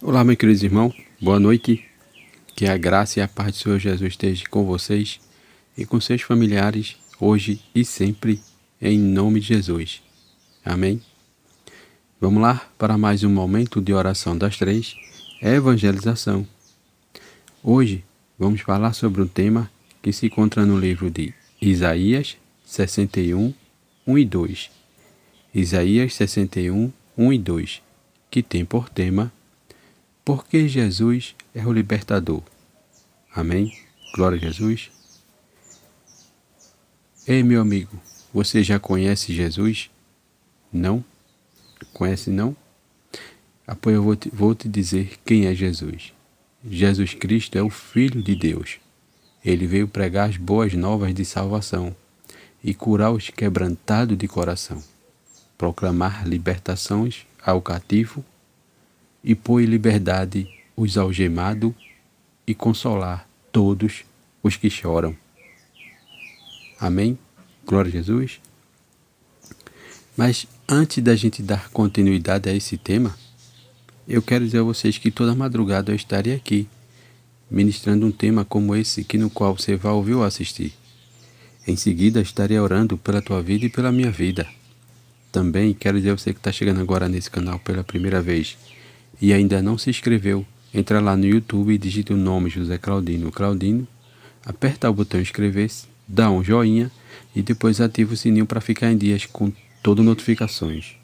Olá, meus queridos irmãos, boa noite. Que a graça e a paz do Senhor Jesus esteja com vocês e com seus familiares, hoje e sempre, em nome de Jesus. Amém? Vamos lá para mais um momento de oração das três, evangelização. Hoje vamos falar sobre um tema que se encontra no livro de Isaías 61, 1 e 2. Isaías 61, 1 e 2, que tem por tema: porque Jesus é o libertador. Amém? Glória a Jesus. Ei, meu amigo, você já conhece Jesus? Não? Conhece não? Pois eu vou te dizer quem é Jesus. Jesus Cristo é o Filho de Deus. Ele veio pregar as boas novas de salvação e curar os quebrantados de coração, proclamar libertações ao cativo e pôr em liberdade os algemados e consolar todos os que choram. Amém? Glória a Jesus. Mas antes da gente dar continuidade a esse tema, eu quero dizer a vocês que toda madrugada eu estarei aqui, ministrando um tema como esse, no qual você vai ouvir ou assistir. Em seguida, estarei orando pela tua vida e pela minha vida. Também quero dizer a você que está chegando agora nesse canal pela primeira vez e ainda não se inscreveu, entra lá no YouTube e digita o nome José Claudino, aperta o botão inscrever-se, dá um joinha e depois ativa o sininho para ficar em dias com todas as notificações.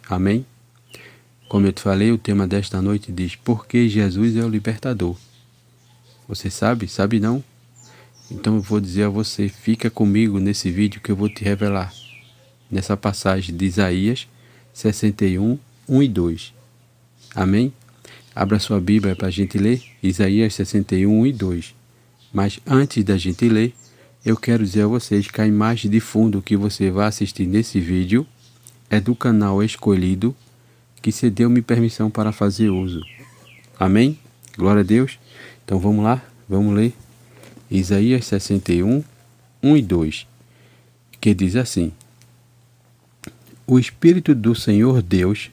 Amém? Como eu te falei, o tema desta noite diz: porque Jesus é o libertador. Você sabe? Sabe não? Então eu vou dizer a você, fica comigo nesse vídeo que eu vou te revelar, nessa passagem de Isaías 61, 1 e 2. Amém? Abra sua Bíblia para a gente ler Isaías 61, 1 e 2. Mas antes da gente ler, eu quero dizer a vocês que a imagem de fundo que você vai assistir nesse vídeo é do canal escolhido que você deu-me permissão para fazer uso. Amém? Glória a Deus. Então vamos lá, vamos ler Isaías 61, 1 e 2, que diz assim: o Espírito do Senhor Deus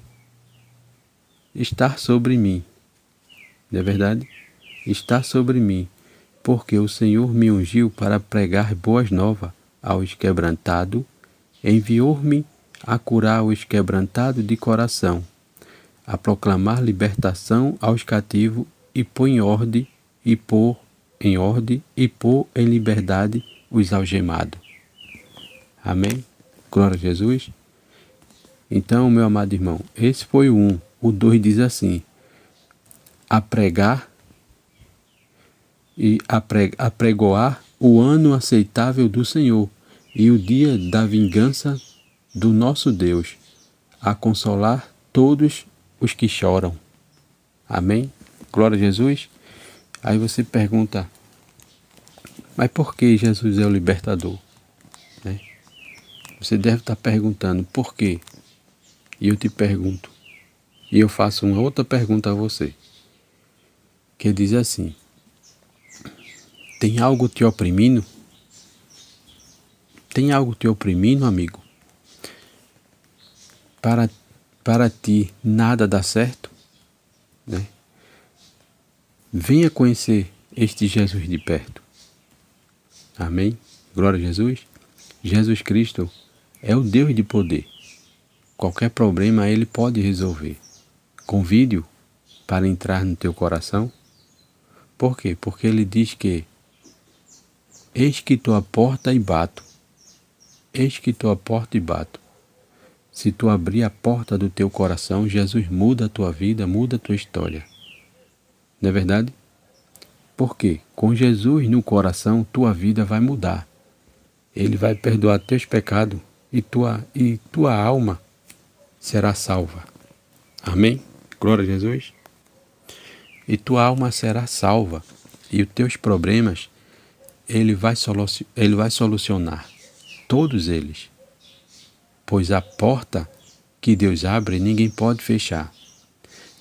está sobre mim. Não é verdade? Está sobre mim, porque o Senhor me ungiu para pregar boas novas aos quebrantados, enviou-me a curar os quebrantados de coração, a proclamar libertação aos cativos e pôr em ordem em liberdade os algemados. Amém? Glória a Jesus. Então, meu amado irmão, esse foi o 1. O 2 diz assim: a pregar e apregoar o ano aceitável do Senhor e o dia da vingança do nosso Deus, a consolar todos os que choram. Amém? Glória a Jesus. Aí você pergunta: mas por que Jesus é o libertador? Né? Você deve estar perguntando por quê? E eu te pergunto, e eu faço uma outra pergunta a você, que diz assim: tem algo te oprimindo? Tem algo te oprimindo, amigo? Para ti nada dá certo? Né? Venha conhecer este Jesus de perto. Amém? Glória a Jesus. Jesus Cristo é o Deus de poder. Qualquer problema Ele pode resolver. Convide-o para entrar no teu coração. Por quê? Porque Ele diz que: eis que estou à porta e bato. Eis que estou à porta e bato. Se tu abrir a porta do teu coração, Jesus muda a tua vida, muda a tua história. Não é verdade? Porque com Jesus no coração, tua vida vai mudar. Ele vai perdoar teus pecados e tua alma será salva. Amém? Glória a Jesus. E tua alma será salva. E os teus problemas, Ele vai solucionar. Todos eles. Pois a porta que Deus abre, ninguém pode fechar.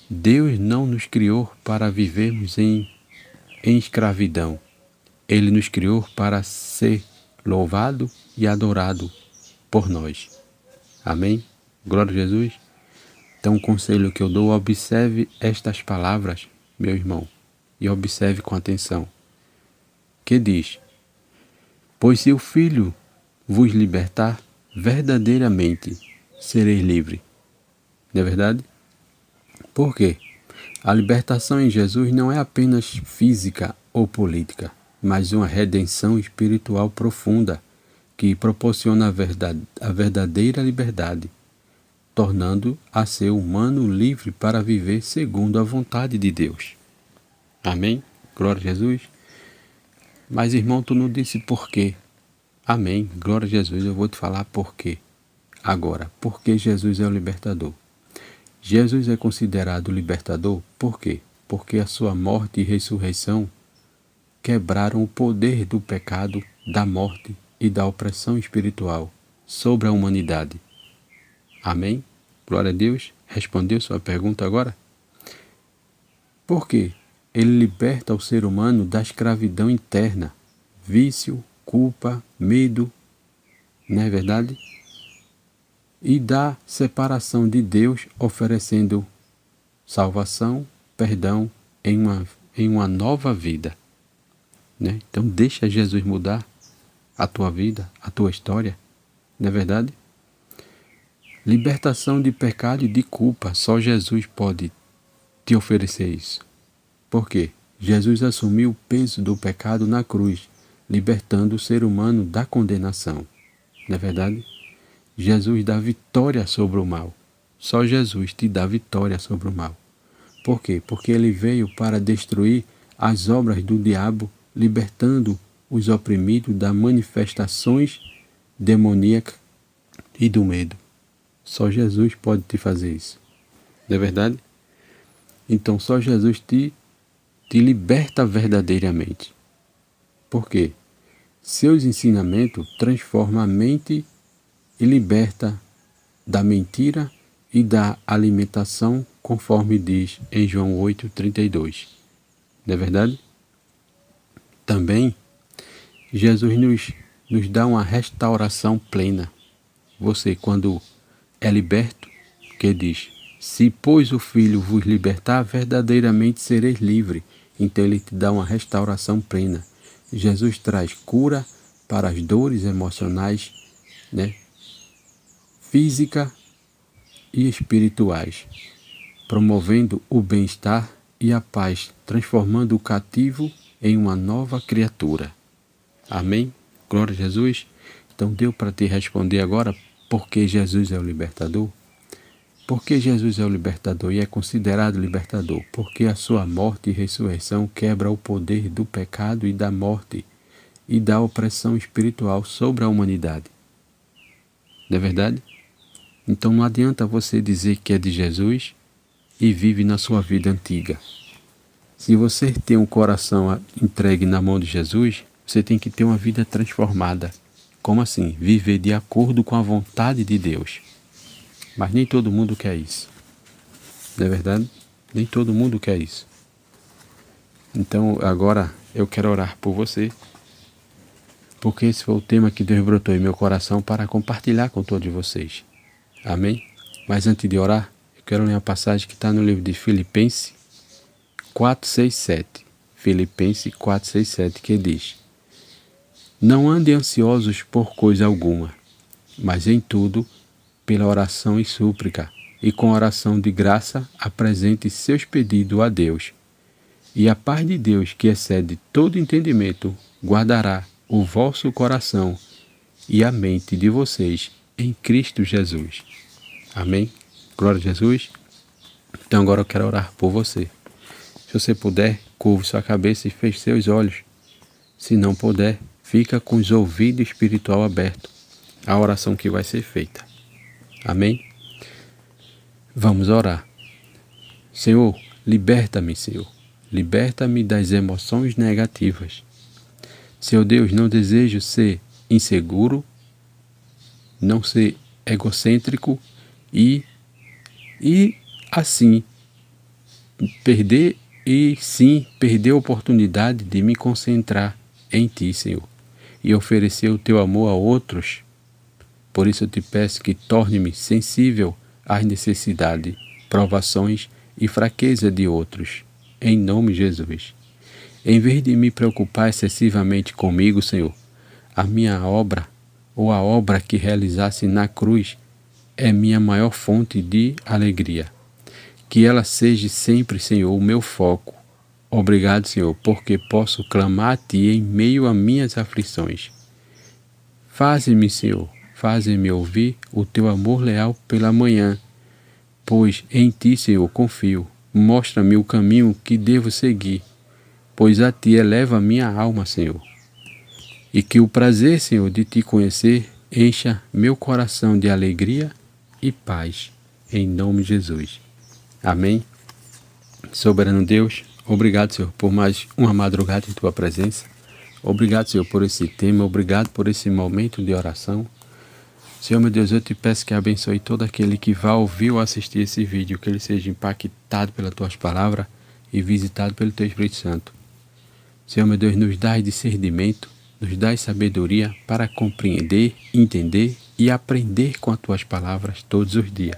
Deus não nos criou para vivermos em escravidão. Ele nos criou para ser louvado e adorado por nós. Amém? Glória a Jesus. Então o conselho que eu dou, observe estas palavras, meu irmão, e observe com atenção. Que diz: pois se o Filho vos libertar, verdadeiramente sereis livre. Não é verdade? Por quê? A libertação em Jesus não é apenas física ou política, mas uma redenção espiritual profunda que proporciona a verdadeira liberdade, tornando a ser humano livre para viver segundo a vontade de Deus. Amém? Glória a Jesus. Mas, irmão, tu não disse por quê. Amém. Glória a Jesus. Eu vou te falar por quê. Agora, por que Jesus é o libertador? Jesus é considerado libertador por quê? Porque a sua morte e ressurreição quebraram o poder do pecado, da morte e da opressão espiritual sobre a humanidade. Amém? Glória a Deus. Respondeu sua pergunta agora? Por quê? Ele liberta o ser humano da escravidão interna, vício, culpa, medo, não é verdade? E da separação de Deus, oferecendo salvação, perdão em uma nova vida. Né? Então deixa Jesus mudar a tua vida, a tua história, não é verdade? Libertação de pecado e de culpa, só Jesus pode te oferecer isso. Por quê? Jesus assumiu o peso do pecado na cruz, libertando o ser humano da condenação. Não é verdade? Jesus dá vitória sobre o mal. Só Jesus te dá vitória sobre o mal. Por quê? Porque ele veio para destruir as obras do diabo, libertando os oprimidos das manifestações demoníacas e do medo. Só Jesus pode te fazer isso. Não é verdade? Então só Jesus te liberta verdadeiramente. Por quê? Seus ensinamentos transformam a mente e liberta da mentira e da alimentação, conforme diz em João 8,32. Não é verdade? Também, Jesus nos dá uma restauração plena. Você, quando é liberto, que diz: se, pois, o Filho vos libertar, verdadeiramente sereis livre. Então ele te dá uma restauração plena. Jesus traz cura para as dores emocionais, né? Física e espirituais, promovendo o bem-estar e a paz, transformando o cativo em uma nova criatura. Amém? Glória a Jesus. Então deu para te responder agora por que Jesus é o libertador? Porque Jesus é o libertador e é considerado libertador? Porque a sua morte e ressurreição quebra o poder do pecado e da morte e da opressão espiritual sobre a humanidade. Não é verdade? Então não adianta você dizer que é de Jesus e vive na sua vida antiga. Se você tem um coração entregue na mão de Jesus, você tem que ter uma vida transformada. Como assim? Viver de acordo com a vontade de Deus. Mas nem todo mundo quer isso. Não é verdade? Nem todo mundo quer isso. Então agora eu quero orar por você, porque esse foi o tema que Deus brotou em meu coração para compartilhar com todos vocês. Amém? Mas antes de orar, eu quero ler uma passagem que está no livro de Filipenses 4:6-7. Filipenses 4:6-7, que diz: não andem ansiosos por coisa alguma, mas em tudo, pela oração e súplica, e com oração de graça, apresente seus pedidos a Deus. E a paz de Deus, que excede todo entendimento, guardará o vosso coração e a mente de vocês em Cristo Jesus. Amém? Glória a Jesus. Então agora eu quero orar por você. Se você puder, curve sua cabeça e feche seus olhos. Se não puder, fica com os ouvidos espiritual abertos à oração que vai ser feita. Amém? Vamos orar. Senhor, liberta-me, Senhor. Liberta-me das emoções negativas. Senhor Deus, não desejo ser inseguro, não ser egocêntrico e assim perder a oportunidade de me concentrar em Ti, Senhor, e oferecer o Teu amor a outros. Por isso eu te peço que torne-me sensível às necessidades provações e fraqueza de outros. Em nome de Jesus. Em vez de me preocupar excessivamente comigo, Senhor, a minha obra ou a obra que realizasse na cruz é minha maior fonte de alegria. Que ela seja sempre, Senhor, o meu foco. Obrigado, Senhor, porque posso clamar a Ti em meio a minhas aflições. Faze-me, Senhor, faze-me ouvir o Teu amor leal pela manhã, pois em Ti, Senhor, confio. Mostra-me o caminho que devo seguir, pois a Ti eleva minha alma, Senhor. E que o prazer, Senhor, de Te conhecer encha meu coração de alegria e paz, em nome de Jesus. Amém. Soberano Deus, obrigado, Senhor, por mais uma madrugada em Tua presença. Obrigado, Senhor, por esse tema, obrigado por esse momento de oração. Senhor, meu Deus, eu te peço que abençoe todo aquele que vai ouvir ou assistir esse vídeo, que ele seja impactado pelas Tuas palavras e visitado pelo Teu Espírito Santo. Senhor, meu Deus, nos dai discernimento, nos dai sabedoria para compreender, entender e aprender com as Tuas palavras todos os dias.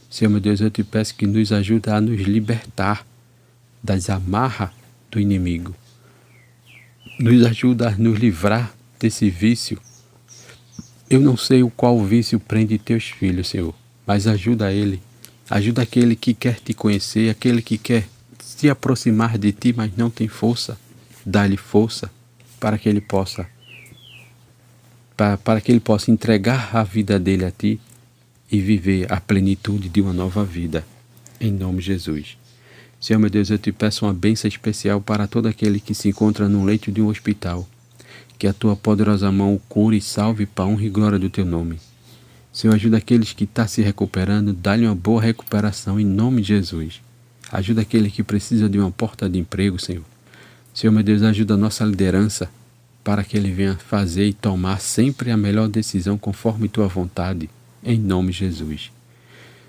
Senhor, meu Deus, eu te peço que nos ajude a nos libertar das amarras do inimigo. Nos ajuda a nos livrar desse vício. Eu não sei o qual vício prende teus filhos, Senhor, mas ajuda ele. Ajuda aquele que quer te conhecer, aquele que quer se aproximar de ti, mas não tem força. Dá-lhe força para que ele possa entregar a vida dele a ti e viver a plenitude de uma nova vida. Em nome de Jesus. Senhor, meu Deus, eu te peço uma bênção especial para todo aquele que se encontra no leito de um hospital. Que a Tua poderosa mão o cure e salve para a honra e glória do Teu nome. Senhor, ajuda aqueles que estão se recuperando, dá-lhe uma boa recuperação em nome de Jesus. Ajuda aquele que precisa de uma porta de emprego, Senhor. Senhor, meu Deus, ajuda a nossa liderança para que ele venha fazer e tomar sempre a melhor decisão conforme Tua vontade, em nome de Jesus.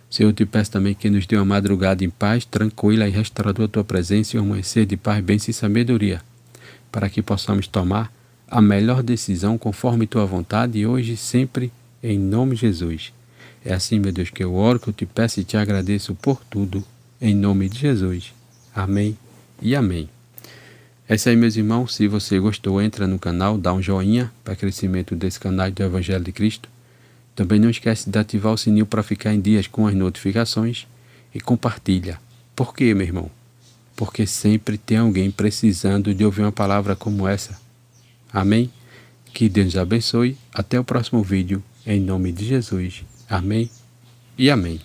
Senhor, eu te peço também que nos dê uma madrugada em paz, tranquila e restauradora a Tua presença e um amanhecer de paz, bênção e sabedoria, para que possamos tomar a melhor decisão conforme Tua vontade e hoje e sempre, em nome de Jesus. É assim, meu Deus, que eu oro, que eu te peço e te agradeço por tudo, em nome de Jesus. Amém e amém. É isso aí, meus irmãos. Se você gostou, entra no canal, dá um joinha para crescimento desse canal do Evangelho de Cristo. Também não esquece de ativar o sininho para ficar em dias com as notificações e compartilha. Por quê, meu irmão? Porque sempre tem alguém precisando de ouvir uma palavra como essa. Amém? Que Deus abençoe. Até o próximo vídeo. Em nome de Jesus. Amém e amém.